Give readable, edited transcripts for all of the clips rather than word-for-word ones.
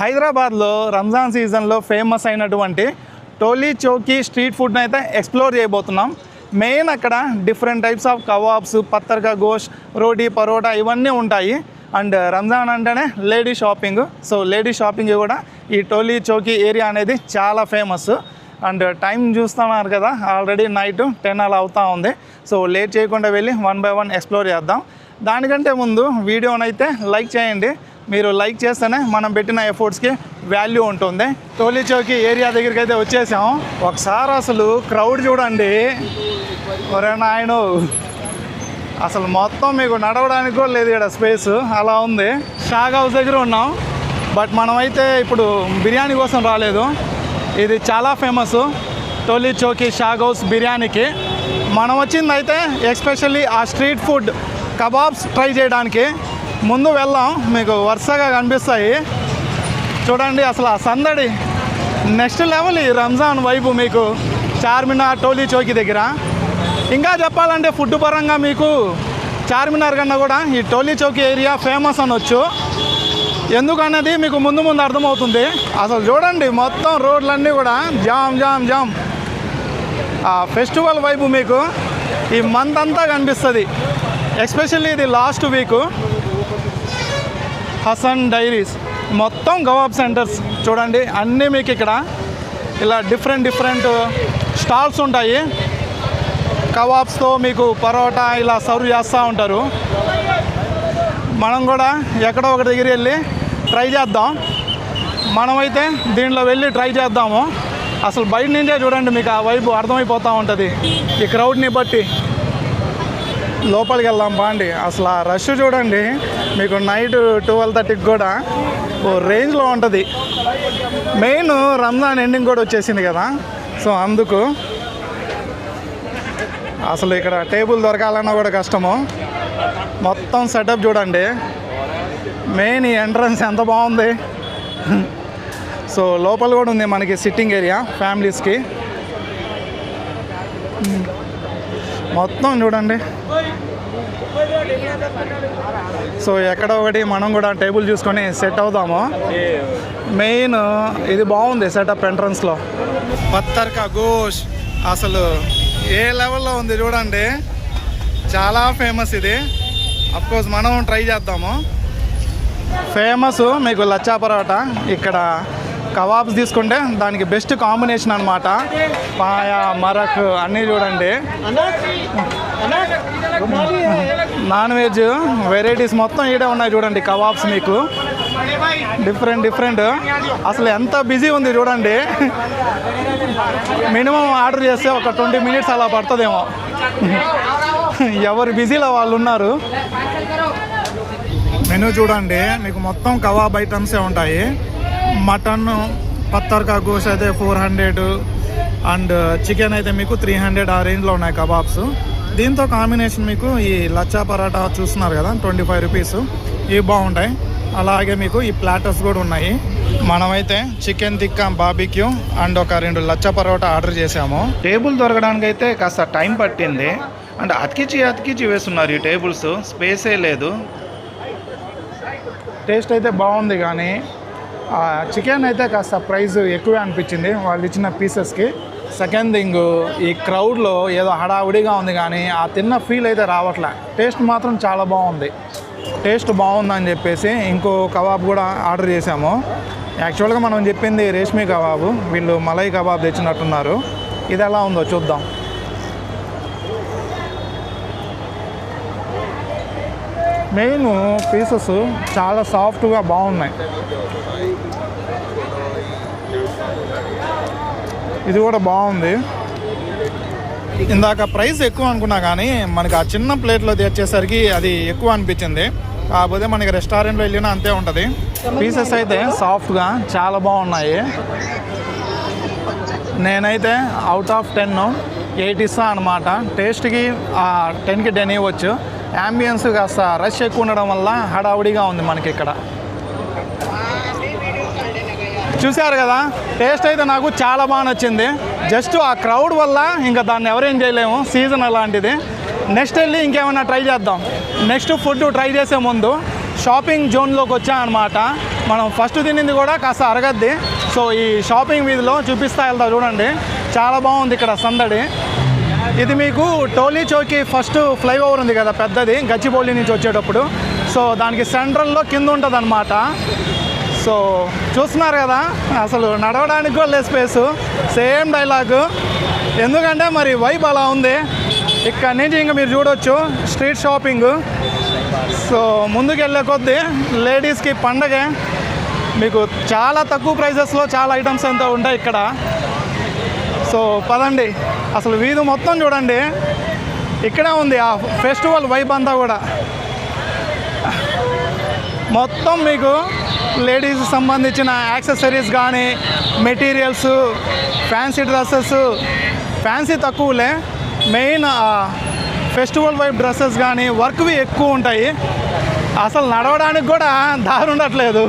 హైదరాబాద్లో రంజాన్ సీజన్లో ఫేమస్ అయినటువంటి టోలీ చౌకీ స్ట్రీట్ ఫుడ్ని అయితే ఎక్స్ప్లోర్ చేయబోతున్నాం. మెయిన్ అక్కడ డిఫరెంట్ టైప్స్ ఆఫ్ కబాబ్స్, పత్తర్కా గోష్, రోటీ, పరోటా ఇవన్నీ ఉంటాయి. అండ్ రంజాన్ అంటేనే lady shopping. So lady shopping కూడా ఈ టోలీ చౌకీ ఏరియా అనేది చాలా ఫేమస్. అండ్ టైం చూస్తున్నారు కదా, ఆల్రెడీ నైట్ 10 అలా అవుతూ ఉంది. సో లేట్ చేయకుండా వెళ్ళి 1 by 1 ఎక్స్ప్లోర్ చేద్దాం. దానికంటే ముందు వీడియోనైతే లైక్ చేయండి. మీరు లైక్ చేస్తేనే మనం పెట్టిన ఎఫర్ట్స్కి వాల్యూ ఉంటుంది. టోలీ చౌకీ ఏరియా దగ్గరికి అయితే వచ్చేసాం. ఒకసారి అసలు క్రౌడ్ చూడండి, ఒరే నాయను, అసలు మొత్తం మీకు నడవడానికి కూడా లేదు ఇక్కడ స్పేస్, అలా ఉంది. షాగ్ హౌస్ దగ్గర ఉన్నాం, బట్ మనమైతే ఇప్పుడు బిర్యానీ కోసం రాలేదు. ఇది చాలా ఫేమస్ టోలీ చౌకీ షాగ్ హౌస్ బిర్యానీకి. మనం వచ్చిందైతే ఎస్పెషల్లీ ఆ స్ట్రీట్ ఫుడ్ కబాబ్స్ ట్రై చేయడానికి. ముందు వెళ్దాం, మీకు వరుసగా కనిపిస్తాయి చూడండి. అసలు ఆ సందడి నెక్స్ట్ లెవెల్. ఈ రంజాన్ వైపు మీకు చార్మినార్ టోలీ చౌకీ దగ్గర. ఇంకా చెప్పాలంటే ఫుడ్ పరంగా మీకు చార్మినార్ కన్నా కూడా ఈ టోలీ చౌకీ ఏరియా ఫేమస్ అనొచ్చు. ఎందుకన్నది మీకు ముందు ముందు అర్థమవుతుంది. అసలు చూడండి, మొత్తం రోడ్లన్నీ కూడా జామ్ జామ్ జామ్. ఆ ఫెస్టివల్ వైపు మీకు ఈ మంత్ అంతా కనిపిస్తుంది. ఎస్పెషల్లీ ఇది లాస్ట్ వీక్. హసన్ డైరీస్ మొత్తం కబాబ్ సెంటర్స్ చూడండి, అన్నీ మీకు ఇక్కడ ఇలా డిఫరెంట్ స్టాల్స్ ఉంటాయి. కబాబ్స్తో మీకు పరోటా ఇలా సర్వ్ చేస్తూ ఉంటారు. మనం కూడా ఎక్కడో ఒక దగ్గర వెళ్ళి ట్రై చేద్దాం. మనమైతే దీంట్లో వెళ్ళి ట్రై చేద్దాము. అసలు బయట నుంచే చూడండి, మీకు ఆ వైపు అర్థమైపోతూ ఉంటుంది ఈ క్రౌడ్ని బట్టి. లోపలికి వెళ్దాం బాండి. అసలు ఆ రష్ చూడండి, మీకు నైట్ 12:30కి కూడా ఓ రేంజ్లో ఉంటుంది. మెయిన్ రంజాన్ ఎండింగ్ కూడా వచ్చేసింది కదా, సో అందుకు అసలు ఇక్కడ టేబుల్ దొరకాలన్నా కూడా కష్టము. మొత్తం సెటప్ చూడండి. మెయిన్ ఈ ఎంట్రన్స్ ఎంత బాగుంది. సో లోపల కూడా ఉంది మనకి సిట్టింగ్ ఏరియా ఫ్యామిలీస్కి. మొత్తం చూడండి. సో ఎక్కడ ఒకటి మనం కూడా టేబుల్ చూసుకొని సెట్ అవుదాము. మెయిన్ ఇది బాగుంది సెటప్ ఎంట్రన్స్లో. పత్తర్కా గోష్ అసలు ఏ లెవెల్లో ఉంది చూడండి, చాలా ఫేమస్ ఇది. అఫ్కోర్స్ మనం ట్రై చేద్దాము. ఫేమస్ మీకు లచ్చా పరోటా. ఇక్కడ కబాబ్స్ తీసుకుంటే దానికి బెస్ట్ కాంబినేషన్ అనమాట. పాయా, మరక్ అన్నీ చూడండి. నాన్ వెజ్ వెరైటీస్ మొత్తం ఈడే ఉన్నాయి చూడండి. కబాబ్స్ మీకు డిఫరెంట్. అసలు ఎంత బిజీ ఉంది చూడండి. మినిమం ఆర్డర్ చేస్తే ఒక 20 minutes అలా పడుతుందేమో. ఎవరు బిజీలో వాళ్ళు ఉన్నారు. మెనూ చూడండి, మీకు మొత్తం కబాబ్ ఐటమ్సే ఉంటాయి. మటన్ పత్తర్కా గోష్ అయితే 400 అండ్ చికెన్ అయితే మీకు 300 ఆ రేంజ్లో ఉన్నాయి కబాబ్స్. దీంతో కాంబినేషన్ మీకు ఈ లచ్చా పరాటా చూస్తున్నారు కదా, 25 రూపీస్. ఇవి బాగుంటాయి. అలాగే మీకు ఈ ప్లాటర్స్ కూడా ఉన్నాయి. మనమైతే చికెన్ టిక్కా బార్బిక్యూ అండ్ ఒక 2 లచ్చా పరోటా ఆర్డర్ చేసాము. టేబుల్ దొరకడానికి అయితే కాస్త టైం పట్టింది. అండ్ అతికిచి వేస్తున్నారు ఈ టేబుల్స్, స్పేసే లేదు. టేస్ట్ అయితే బాగుంది, కానీ చికెన్ అయితే కాస్త ప్రైస్ ఎక్కువే అనిపించింది వాళ్ళు ఇచ్చిన పీసెస్కి. సెకండ్ థింగ్, ఈ క్రౌడ్లో ఏదో హడావుడిగా ఉంది, కానీ ఆ తిన్న ఫీల్ అయితే రావట్లే. టేస్ట్ మాత్రం చాలా బాగుంది. టేస్ట్ బాగుందని చెప్పేసి ఇంకో కబాబ్ కూడా ఆర్డర్ చేసాము. యాక్చువల్గా మనం చెప్పింది రేష్మీ కబాబు, వీళ్ళు మలై కబాబ్ తెచ్చినట్టున్నారు. ఇది ఎలా ఉందో చూద్దాం. మెయిన్ పీసెస్ చాలా సాఫ్ట్గా బాగున్నాయి. ఇది కూడా బాగుంది. ఇందాక ప్రైస్ ఎక్కువ అనుకున్నా, కానీ మనకి ఆ చిన్న ప్లేట్లో తెచ్చేసరికి అది ఎక్కువ అనిపించింది. కాకపోతే మనకి రెస్టారెంట్లో వెళ్ళినా అంతే ఉంటుంది. పీసెస్ అయితే సాఫ్ట్గా చాలా బాగున్నాయి. నేనైతే అవుట్ ఆఫ్ 10 8 ఇస్తాను అనమాట. టేస్ట్కి 10కి 10 ఇవ్వచ్చు. యాంబియన్స్ కాస్త రష్ ఎక్కువ ఉండడం వల్ల హడావుడిగా ఉంది మనకి ఇక్కడ. చూశారు కదా, టేస్ట్ అయితే నాకు చాలా బాగా నచ్చింది. జస్ట్ ఆ క్రౌడ్ వల్ల ఇంకా దాన్ని ఎవరేం చేయలేము, సీజన్ అలాంటిది. నెక్స్ట్ వెళ్ళి ఇంకేమైనా ట్రై చేద్దాం. నెక్స్ట్ ఫుడ్ ట్రై చేసే ముందు షాపింగ్ జోన్లోకి వచ్చామన్నమాట. మనం ఫస్ట్ తినింది కూడా కాస్త అరగద్ది. సో ఈ షాపింగ్ వీధిలో చూపిస్తా వెళ్తా చూడండి, చాలా బాగుంది ఇక్కడ సందడి. ఇది మీకు టోలీ చౌకీ ఫస్ట్ ఫ్లైఓవర్ ఉంది కదా పెద్దది, గచ్చిబౌలి నుంచి వచ్చేటప్పుడు. సో దానికి సెంట్రల్లో కింద ఉంటుంది అన్నమాట. సో చూస్తున్నారు కదా, అసలు నడవడానికి కూడా లేదు స్పేసు. సేమ్ డైలాగు, ఎందుకంటే మరి వైబ్ అలా ఉంది. ఇక్కడ నుంచి ఇంకా మీరు చూడొచ్చు స్ట్రీట్ షాపింగ్. సో ముందుకు వెళ్ళే కొద్దీ లేడీస్కి పండగే, మీకు చాలా తక్కువ ప్రైజెస్లో చాలా ఐటమ్స్ అంతా ఉంటాయి ఇక్కడ. సో పదండి, అసలు వీధి మొత్తం చూడండి, ఇక్కడే ఉంది ఆ ఫెస్టివల్ వైబ్ అంతా కూడా. మొత్తం మీకు లేడీస్కి సంబంధించిన యాక్సెసరీస్ కానీ, మెటీరియల్స్, ఫ్యాన్సీ డ్రెస్సెస్, ఫ్యాన్సీ తక్కువలే, మెయిన్ ఫెస్టివల్ వైబ్ డ్రెస్సెస్ కానీ వర్క్వి ఎక్కువ ఉంటాయి. అసలు నడవడానికి కూడా దారి ఉండట్లేదు.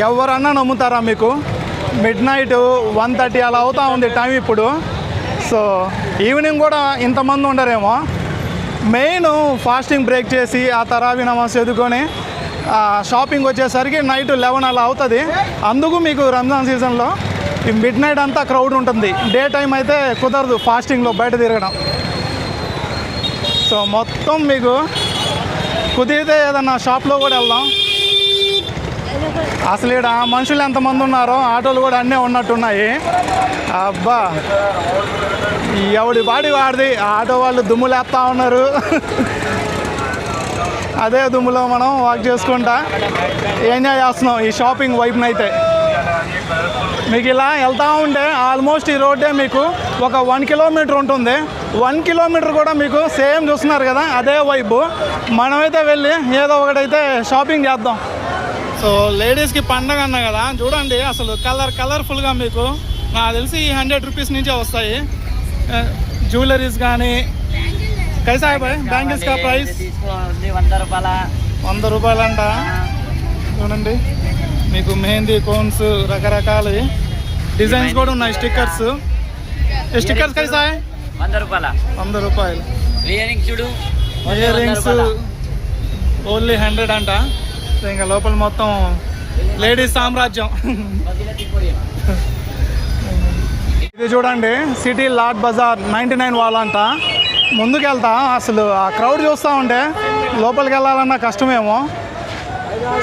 ఎవరన్నా నమ్ముతారా మీకు? మిడ్ నైట్ 1:30 అలా అవుతూ ఉంది టైం ఇప్పుడు. సో ఈవినింగ్ కూడా ఇంతమంది ఉండరేమో. మెయిన్ ఫాస్టింగ్ బ్రేక్ చేసి ఆ తరావీ నమాజ్ చదువుకొని షాపింగ్ వచ్చేసరికి నైట్ 11 అలా అవుతుంది. అందుకు మీకు రంజాన్ సీజన్లో ఈ మిడ్ నైట్ అంతా క్రౌడ్ ఉంటుంది. డే టైం అయితే కుదరదు ఫాస్టింగ్లో బయట తిరగడం. సో మొత్తం మీకు కుదిరితే ఏదన్నా షాప్లో కూడా వెళ్దాం. అసలు ఇక్కడ మనుషులు ఎంతమంది ఉన్నారో, ఆటోలు కూడా అన్నీ ఉన్నట్టున్నాయి. అబ్బా, ఎవడి బాడి వాడిది, ఆటో వాళ్ళు దుమ్ములేస్తూ ఉన్నారు. అదే దుమ్ములో మనం వాక్ చేసుకుంటా ఎంజాయ్ చేస్తున్నాం ఈ షాపింగ్ వైపునైతే. అయితే మీకు ఇలా వెళ్తూ ఉంటే ఆల్మోస్ట్ ఈ రోడ్డే మీకు ఒక 1 కిలోమీటర్ ఉంటుంది. 1 కిలోమీటర్ కూడా మీకు సేమ్ చూస్తున్నారు కదా, అదే వైపు. మనమైతే వెళ్ళి ఏదో ఒకటైతే షాపింగ్ చేద్దాం. సో లేడీస్కి పండగ అన్నా కదా, చూడండి అసలు కలర్ఫుల్గా మీకు నాకు తెలిసి 100 రూపీస్ నుంచే వస్తాయి జ్యువెలరీస్ కానీ. కైసా భాయ్ బ్యాంగిల్స్ కా ప్రైస్? 100 రూపాయలంట. చూడండి మీకు మెహందీ కోన్స్, రకరకాల డిజైన్స్ కూడా ఉన్నాయి. స్టిక్కర్స్ కైసా? 100 రూపాయలు. ఇయర్ రింగ్స్ ఓన్లీ 100 అంట. ఇంకా లోపల మొత్తం లేడీస్ సామ్రాజ్యం. ఇది చూడండి సిటీ లాట్ బజార్ 99 వాళ్ళంట. ముందుకు వెళ్తా, అసలు ఆ క్రౌడ్ చూస్తూ ఉంటే లోపలికి వెళ్ళాలన్నా కష్టమేమో.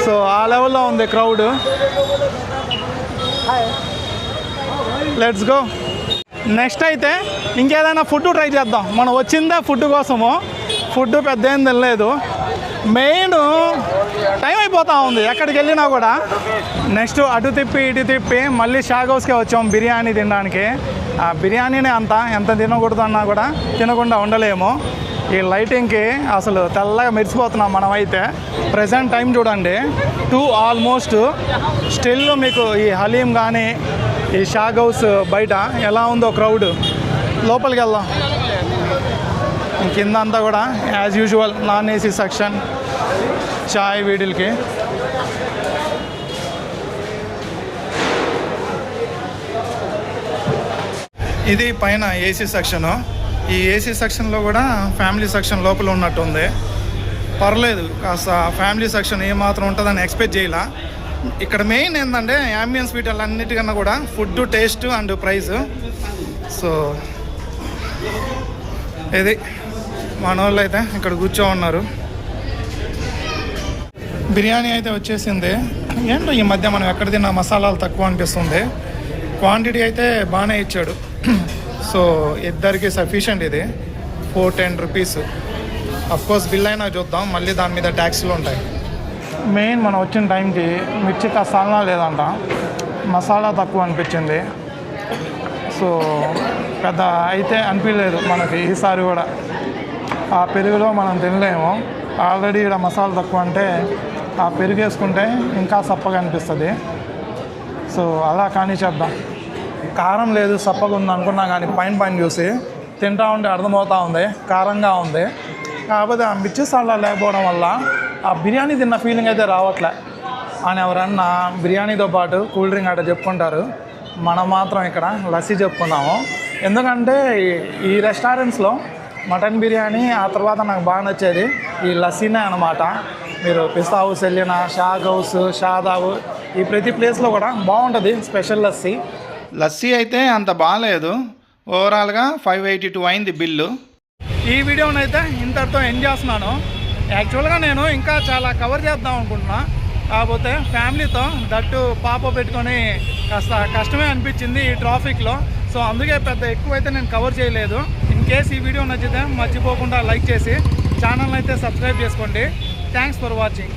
సో ఆ లెవెల్లో ఉంది క్రౌడ్. Let's go. నెక్స్ట్ అయితే ఇంకేదైనా ఫుడ్ ట్రై చేద్దాం. మనం వచ్చిందే ఫుడ్ కోసము. ఫుడ్ పెద్ద ఏం తినలేదు. మెయిన్ టైం అయిపోతూ ఉంది ఎక్కడికి వెళ్ళినా కూడా. నెక్స్ట్ అటు తిప్పి ఇటు తిప్పి మళ్ళీ షాగ్ హౌస్కే వచ్చాం బిర్యానీ తినడానికి. ఆ బిర్యానీనే ఎంత తినకూడదు అన్నా కూడా తినకుండా ఉండలేము. ఈ లైటింగ్కి అసలు తెల్లగా మెరిసిపోతున్నాం మనమైతే. ప్రజెంట్ టైం చూడండి 2 ఆల్మోస్ట్. స్టిల్ మీకు ఈ హలీం కానీ ఈ షాగ్ హౌస్ బయట ఎలా ఉందో క్రౌడ్. లోపలికి వెళ్దాం. కింద అంతా కూడా as usual non AC section, చాయ్ వీడిల్కి. ఇది పైన ఏసీ సెక్షను. ఈ ఏసీ సెక్షన్లో కూడా ఫ్యామిలీ సెక్షన్ లోపల ఉన్నట్టుంది. పర్లేదు, కాస్త ఫ్యామిలీ సెక్షన్ ఏమాత్రం ఉంటుందని ఎక్స్పెక్ట్ చేయాల. ఇక్కడ మెయిన్ ఏంటంటే యాంబియన్స్ వీటన్నిటికన్నా కూడా food, taste and price. So ఇది మన వాళ్ళు అయితే ఇక్కడ కూర్చో ఉన్నారు. బిర్యానీ అయితే వచ్చేసింది. ఏంటో ఈ మధ్య మనం ఎక్కడ తిన్నా మసాలాలు తక్కువ అనిపిస్తుంది. క్వాంటిటీ అయితే బాగానే ఇచ్చాడు. సో ఇద్దరికి సఫిషియంట్. ఇది 410 రూపీస్. అఫ్కోర్స్ బిల్ అయినా చూద్దాం, మళ్ళీ దాని మీద ట్యాక్స్లు ఉంటాయి. మెయిన్ మనం వచ్చిన టైంకి మిర్చి కసాలా లేదంట, మసాలా తక్కువ అనిపించింది. సో పెద్ద అయితే అనిపించలేదు మనకి ఈసారి కూడా. ఆ పెరుగులో మనం తినలేము. ఆల్రెడీ ఇక్కడ మసాలా తక్కువ అంటే ఆ పెరుగు వేసుకుంటే ఇంకా సప్పగా అనిపిస్తుంది. సో అలా కానీ చేద్దాం. కారం లేదు, సప్పగా ఉంది అనుకున్నా కానీ పైన చూసి తింటా ఉంటే అర్థమవుతూ ఉంది కారంగా ఉంది. కాకపోతే ఆ మిర్చి సాలా లేకపోవడం వల్ల ఆ బిర్యానీ తిన్న ఫీలింగ్ అయితే రావట్లే. అని ఎవరన్నా బిర్యానీతో పాటు కూల్ డ్రింక్ అట్లా చెప్పుకుంటారు. మనం మాత్రం ఇక్కడ లస్సీ చెప్పుకున్నాము. ఎందుకంటే ఈ రెస్టారెంట్స్లో మటన్ బిర్యానీ, ఆ తర్వాత నాకు బాగా నచ్చేది ఈ లస్సీనే అనమాట. మీరు పిస్తా హౌస్ వెళ్ళిన, షాగ్ హౌస్, షాదాబ్, ఈ ప్రతి ప్లేస్లో కూడా బాగుంటుంది స్పెషల్ లస్సీ. లస్సీ అయితే అంత బాగాలేదు, ఓవరాల్గా 582 అయింది బిల్లు. ఈ వీడియోనైతే ఇంతటితో ఎండ్ చేస్తున్నాను. యాక్చువల్గా నేను ఇంకా చాలా కవర్ చేద్దాం అనుకుంటున్నా, కాకపోతే ఫ్యామిలీతో దట్టు పాప పెట్టుకొని కాస్త కష్టమే అనిపించింది ఈ ట్రాఫిక్లో. సో అందుకే పెద్ద ఎక్కువైతే నేను కవర్ చేయలేదు. ఇన్ కేస్ ఈ వీడియో నచ్చితే మర్చిపోకుండా లైక్ చేసి ఛానల్ అయితే సబ్స్క్రైబ్ చేసుకోండి. Thanks for watching.